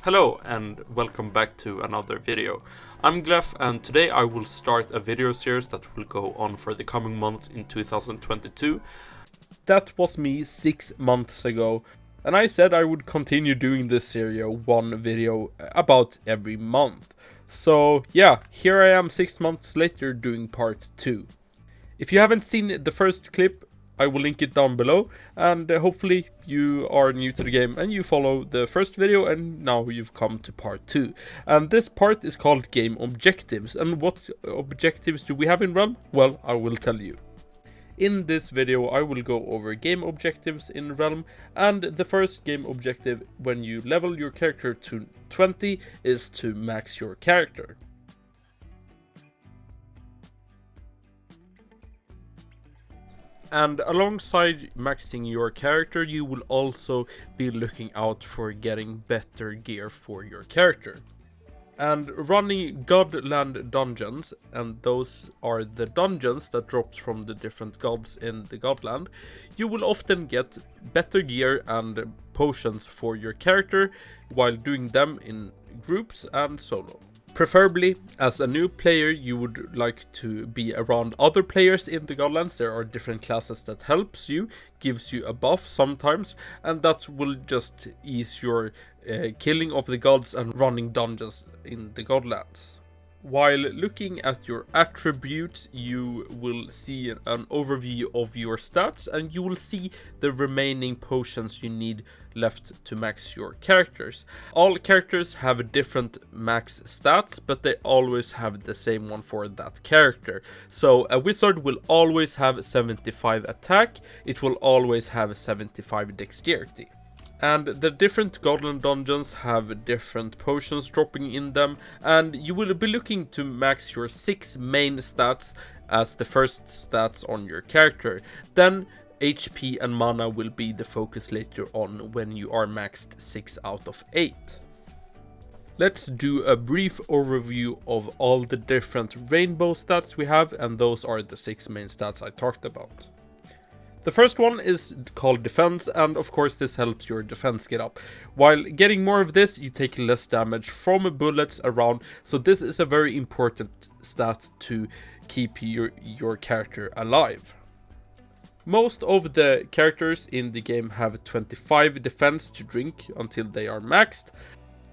Hello and welcome back to another video. I'm Gleff and today I will start a video series that will go on for the coming months in 2022. That was me 6 months ago, and I said I would continue doing this series, one video about every month. So yeah, here I am 6 months later doing part 2. If you haven't seen the first clip, I will link it down below, and hopefully you are new to the game and you follow the first video and now you've come to part 2. And this part is called game objectives. And what objectives do we have in Realm? Well, I will tell you. In this video I will go over game objectives in Realm, and the first game objective when you level your character to 20 is to max your character. And alongside maxing your character, you will also be looking out for getting better gear for your character. And running Godland dungeons, and those are the dungeons that drops from the different gods in the Godland, you will often get better gear and potions for your character while doing them in groups and solo. Preferably, as a new player, you would like to be around other players in the Godlands. There are different classes that helps you, gives you a buff sometimes, and that will just ease your killing of the gods and running dungeons in the Godlands. While looking at your attributes, you will see an overview of your stats, and you will see the remaining potions you need left to max your characters. All characters have different max stats, but they always have the same one for that character. So a wizard will always have 75 attack, it will always have 75 dexterity. And the different Godland dungeons have different potions dropping in them, and you will be looking to max your 6 main stats as the first stats on your character. Then HP and mana will be the focus later on when you are maxed 6 out of 8. Let's do a brief overview of all the different rainbow stats we have, and those are the 6 main stats I talked about. The first one is called defense, and of course this helps your defense get up. While getting more of this, you take less damage from bullets around, so this is a very important stat to keep your character alive. Most of the characters in the game have 25 defense to drink until they are maxed,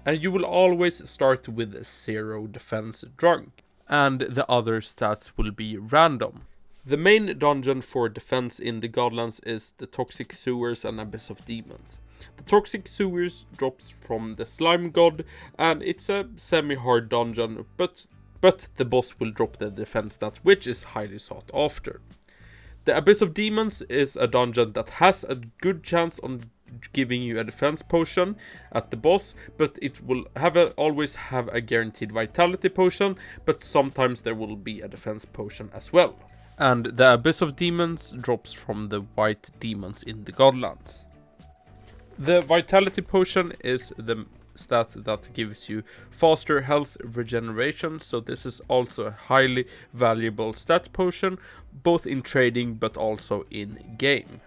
and you will always start with 0 defense drunk, and the other stats will be random. The main dungeon for defense in the Godlands is the Toxic Sewers and Abyss of Demons. The Toxic Sewers drops from the Slime God, and it's a semi-hard dungeon, but the boss will drop the defense stat, which is highly sought after. The Abyss of Demons is a dungeon that has a good chance on giving you a defense potion at the boss, but it will always have a guaranteed vitality potion, but sometimes there will be a defense potion as well. And the Abyss of Demons drops from the white demons in the Godlands. The Vitality Potion is the stat that gives you faster health regeneration, so this is also a highly valuable stat potion, both in trading but also in game.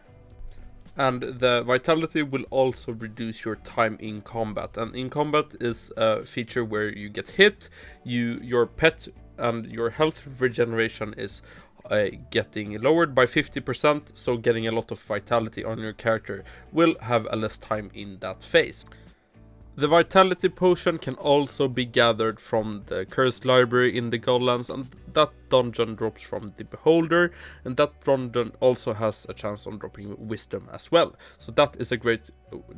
And the Vitality will also reduce your time in combat, and in combat is a feature where you get hit, your pet and your health regeneration is getting lowered by 50%, so getting a lot of vitality on your character will have a less time in that phase. The Vitality Potion can also be gathered from the Cursed Library in the Godlands, and that dungeon drops from the Beholder, and that dungeon also has a chance on dropping Wisdom as well. So that is a great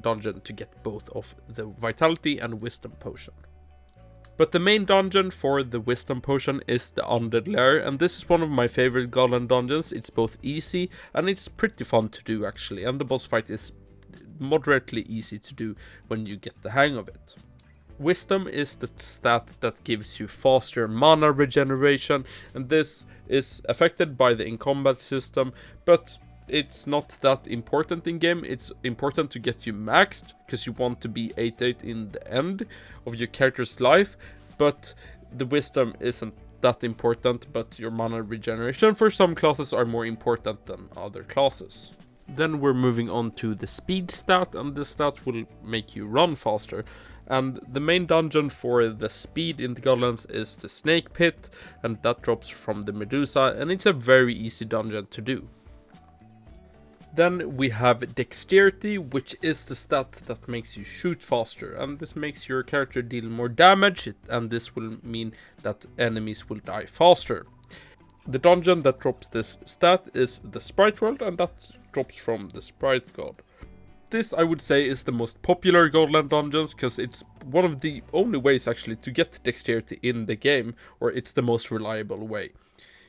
dungeon to get both of the Vitality and Wisdom Potion. But the main dungeon for the Wisdom Potion is the Undead Lair, and this is one of my favorite Godland dungeons. It's both easy and it's pretty fun to do actually, and the boss fight is moderately easy to do when you get the hang of it. Wisdom is the stat that gives you faster mana regeneration, and this is affected by the in-combat system, but it's not that important in game. It's important to get you maxed, because you want to be 8/8 in the end of your character's life, but the wisdom isn't that important, but your mana regeneration for some classes are more important than other classes. Then we're moving on to the speed stat, and this stat will make you run faster. And the main dungeon for the speed in the Godlands is the Snake Pit, and that drops from the Medusa, and it's a very easy dungeon to do. Then we have Dexterity, which is the stat that makes you shoot faster, and this makes your character deal more damage, and this will mean that enemies will die faster. The dungeon that drops this stat is the Sprite World, and that drops from the Sprite God. This, I would say, is the most popular Godland dungeons, because it's one of the only ways actually to get Dexterity in the game, or it's the most reliable way.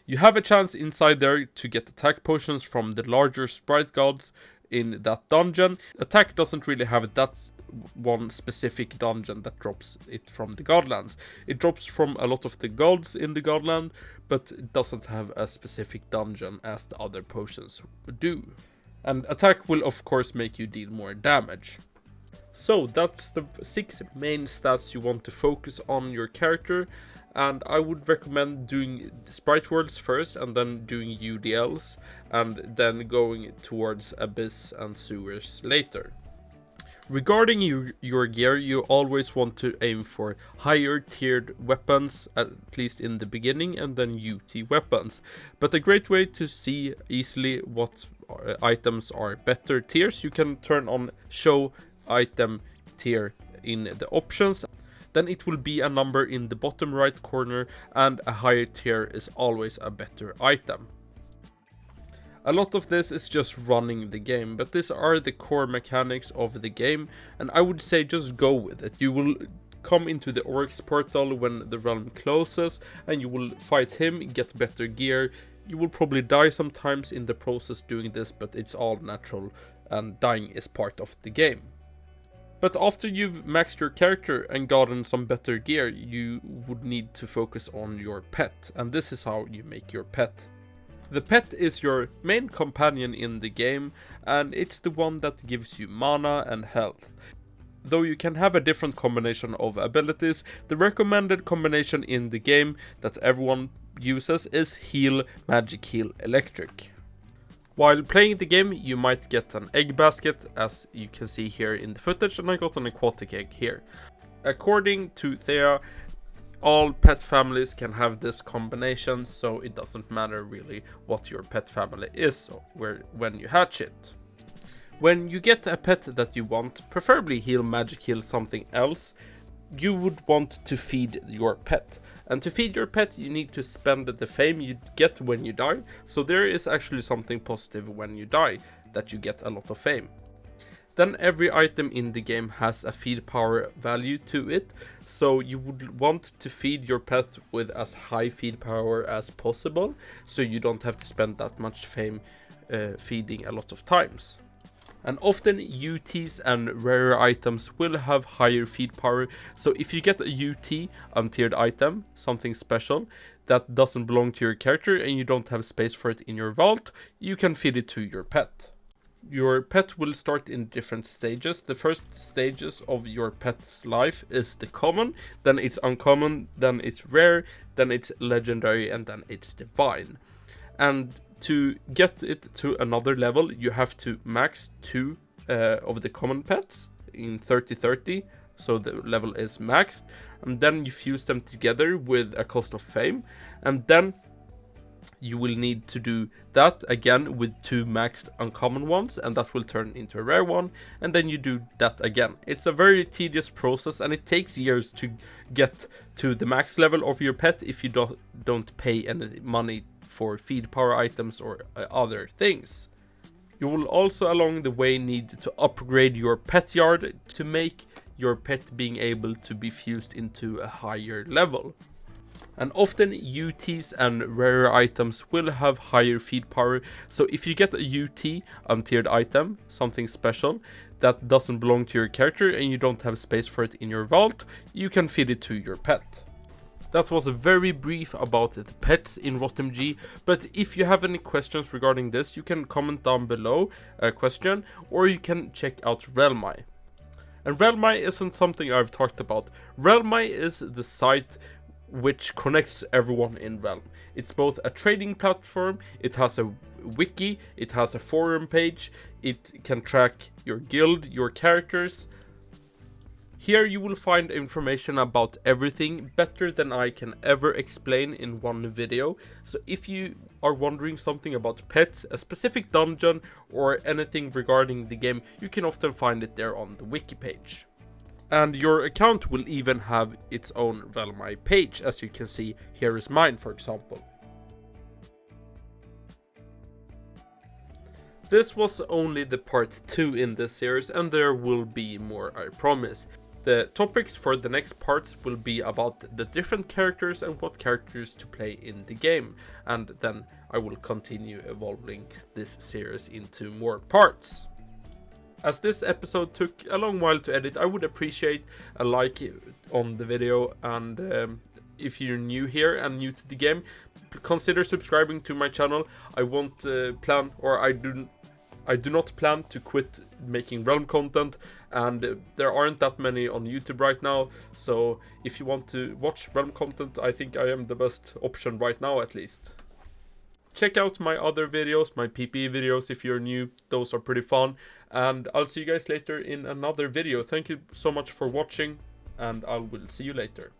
You have a chance inside there to get attack potions from the larger Sprite Gods in that dungeon. Attack doesn't really have that one specific dungeon that drops it from the Godlands. It drops from a lot of the gods in the Godland, but it doesn't have a specific dungeon as the other potions do. And attack will of course make you deal more damage. So that's the 6 main stats you want to focus on your character, and I would recommend doing the Sprite Worlds first and then doing UDLs and then going towards Abyss and Sewers later. Regarding your gear, you always want to aim for higher tiered weapons, at least in the beginning, and then UT weapons. But a great way to see easily what items are better tiers, you can turn on show item tier in the options. Then it will be a number in the bottom right corner, and a higher tier is always a better item. A lot of this is just running the game, but these are the core mechanics of the game, and I would say just go with it. You will come into the Oryx portal when the realm closes, and you will fight him, get better gear. You will probably die sometimes in the process doing this, but it's all natural, and dying is part of the game. But after you've maxed your character and gotten some better gear, you would need to focus on your pet, and this is how you make your pet. The pet is your main companion in the game, and it's the one that gives you mana and health. Though you can have a different combination of abilities, the recommended combination in the game that everyone uses is heal, magic heal, electric. While playing the game, you might get an egg basket, as you can see here in the footage, and I got an aquatic egg here. According to Thea, all pet families can have this combination, so it doesn't matter really what your pet family is when you hatch it. When you get a pet that you want, preferably heal, magic heal, something else, you would want to feed your pet. And to feed your pet, you need to spend the fame you get when you die, so there is actually something positive when you die, that you get a lot of fame. Then every item in the game has a feed power value to it, so you would want to feed your pet with as high feed power as possible, so you don't have to spend that much fame feeding a lot of times. And often UTs and rarer items will have higher feed power, so if you get a UT untiered item, something special, that doesn't belong to your character and you don't have space for it in your vault, you can feed it to your pet. Your pet will start in different stages. The first stages of your pet's life is the common, then it's uncommon, then it's rare, then it's legendary, and then it's divine. And to get it to another level, you have to max 2 of the common pets in 30-30, so the level is maxed, and then you fuse them together with a cost of fame, and then you will need to do that again with 2 maxed uncommon ones, and that will turn into a rare one, and then you do that again. It's a very tedious process, and it takes years to get to the max level of your pet if you don't pay any money for feed power items or other things. You will also along the way need to upgrade your pet yard to make your pet being able to be fused into a higher level. And often UTs and rarer items will have higher feed power, so if you get a UT untiered item, something special, that doesn't belong to your character and you don't have space for it in your vault, you can feed it to your pet. That was very brief about the pets in RotMG, but if you have any questions regarding this, you can comment down below a question, or you can check out RotMG. And RotMG isn't something I've talked about. RotMG is the site which connects everyone in Realm. It's both a trading platform, it has a wiki, it has a forum page, it can track your guild, your characters. Here you will find information about everything better than I can ever explain in one video. So if you are wondering something about pets, a specific dungeon, or anything regarding the game, you can often find it there on the wiki page. And your account will even have its own RotMG page, as you can see. Here is mine, for example. This was only the part 2 in this series, and there will be more, I promise. The topics for the next parts will be about the different characters and what characters to play in the game, and then I will continue evolving this series into more parts. As this episode took a long while to edit, I would appreciate a like on the video, and if you're new here and new to the game, consider subscribing to my channel. I won't I do not plan to quit making realm content, and there aren't that many on YouTube right now, so if you want to watch realm content, I think I am the best option right now, at least. Check out my other videos, my PP videos if you're new, those are pretty fun, and I'll see you guys later in another video. Thank you so much for watching, and I will see you later.